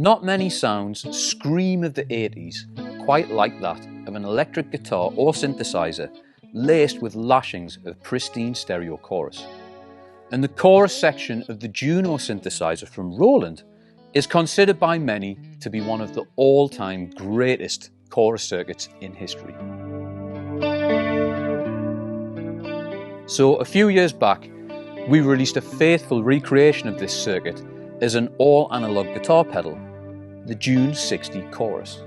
Not many sounds scream of the 80s quite like that of an electric guitar or synthesizer laced with lashings of pristine stereo chorus. And the chorus section of the Juno synthesizer from Roland is considered by many to be one of the all-time greatest chorus circuits in history. So a few years back, we released a faithful recreation of this circuit as an all-analog guitar pedal, the JUNE-60 Chorus.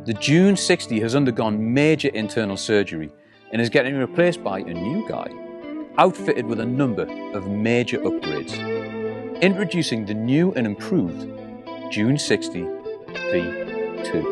The JUNE-60 has undergone major internal surgery and is getting replaced by a new guy, outfitted with a number of major upgrades, introducing the new and improved JUNE-60 V2.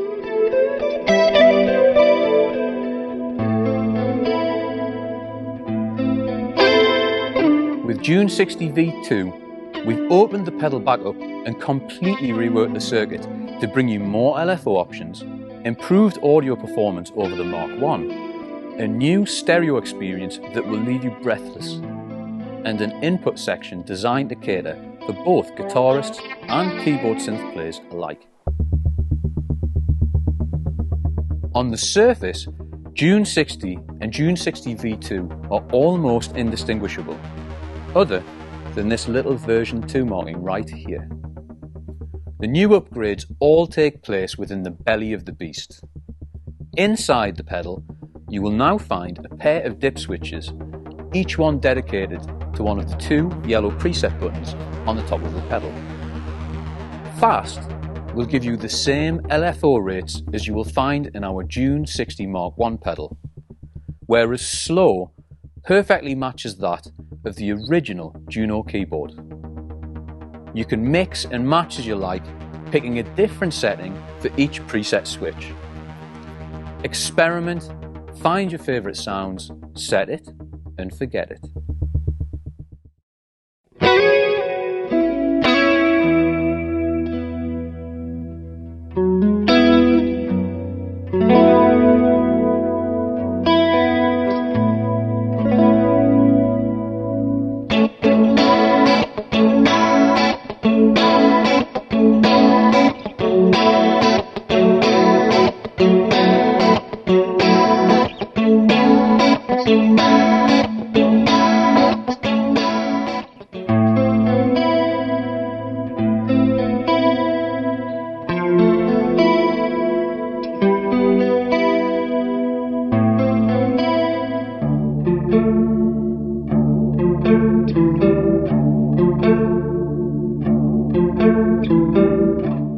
With JUNE-60 V2, we've opened the pedal back up and completely reworked the circuit to bring you more LFO options, improved audio performance over the Mark I, a new stereo experience that will leave you breathless, and an input section designed to cater for both guitarists and keyboard synth players alike. On the surface, JUNE-60 and JUNE-60 V2 are almost indistinguishable, other than this little version 2 marking right here. The new upgrades all take place within the belly of the beast. Inside the pedal, you will now find a pair of dip switches, each one dedicated to one of the 2 yellow preset buttons on the top of the pedal. Fast will give you the same LFO rates as you will find in our JUNE-60 Mark I pedal, whereas slow perfectly matches that of the original Juno keyboard. You can mix and match as you like, picking a different setting for each preset switch. Experiment, find your favourite sounds, set it and forget it.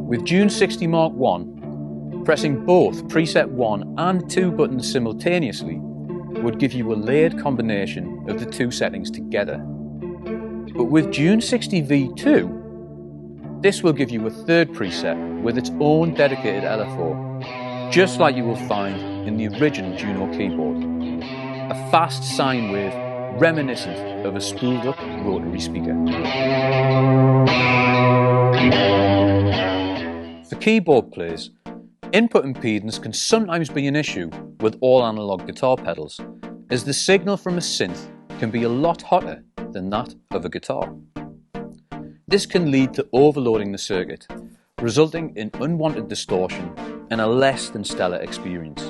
With JUNE-60 Mark I, pressing both preset 1 and 2 buttons simultaneously would give you a layered combination of the 2 settings together. But with JUNE-60 V2, this will give you a 3rd preset with its own dedicated LFO, just like you will find in the original Juno keyboard. A fast sine wave reminiscent of a spooled up rotary speaker. For keyboard players, input impedance can sometimes be an issue with all analog guitar pedals, as the signal from a synth can be a lot hotter than that of a guitar. This can lead to overloading the circuit, resulting in unwanted distortion and a less than stellar experience.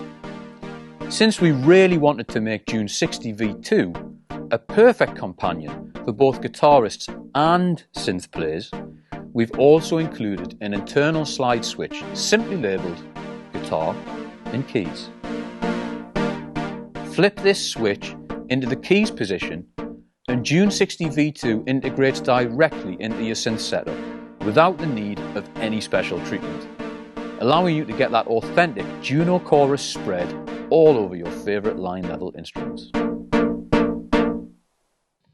Since we really wanted to make JUNE-60 V2 a perfect companion for both guitarists and synth players, we've also included an internal slide switch simply labelled Guitar and Keys. Flip this switch into the keys position and JUNE-60 V2 integrates directly into your synth setup without the need of any special treatment, allowing you to get that authentic Juno chorus spread all over your favourite line level instruments.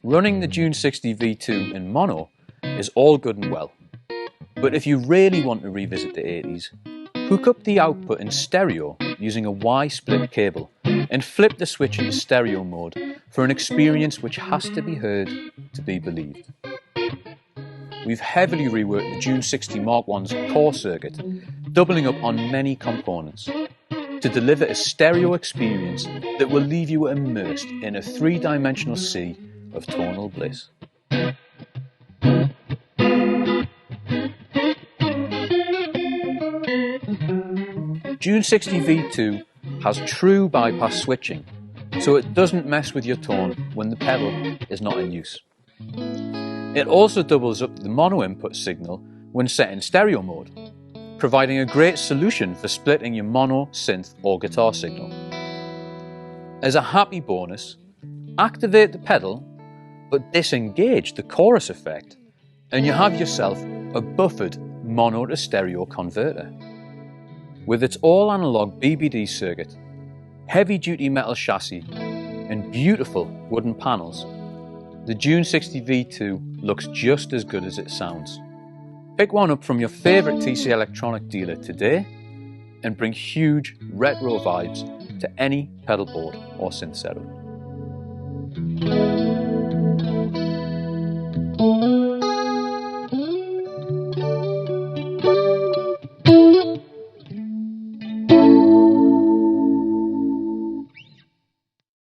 Running the JUNE-60 V2 in mono is all good and well, but if you really want to revisit the 80s, hook up the output in stereo using a Y-split cable and flip the switch into stereo mode for an experience which has to be heard to be believed. We've heavily reworked the JUNE-60 Mark I's core circuit, doubling up on many components, to deliver a stereo experience that will leave you immersed in a 3-dimensional sea of tonal bliss. JUNE-60 V2 has true bypass switching, so it doesn't mess with your tone when the pedal is not in use. It also doubles up the mono input signal when set in stereo mode, providing a great solution for splitting your mono, synth or guitar signal. As a happy bonus, activate the pedal but disengage the chorus effect and you have yourself a buffered mono to stereo converter. With its all-analog BBD circuit, heavy-duty metal chassis and beautiful wooden panels, the JUNE-60 V2 looks just as good as it sounds. Pick one up from your favourite TCElectronic dealer today and bring huge retro vibes to any pedal board or synth setup.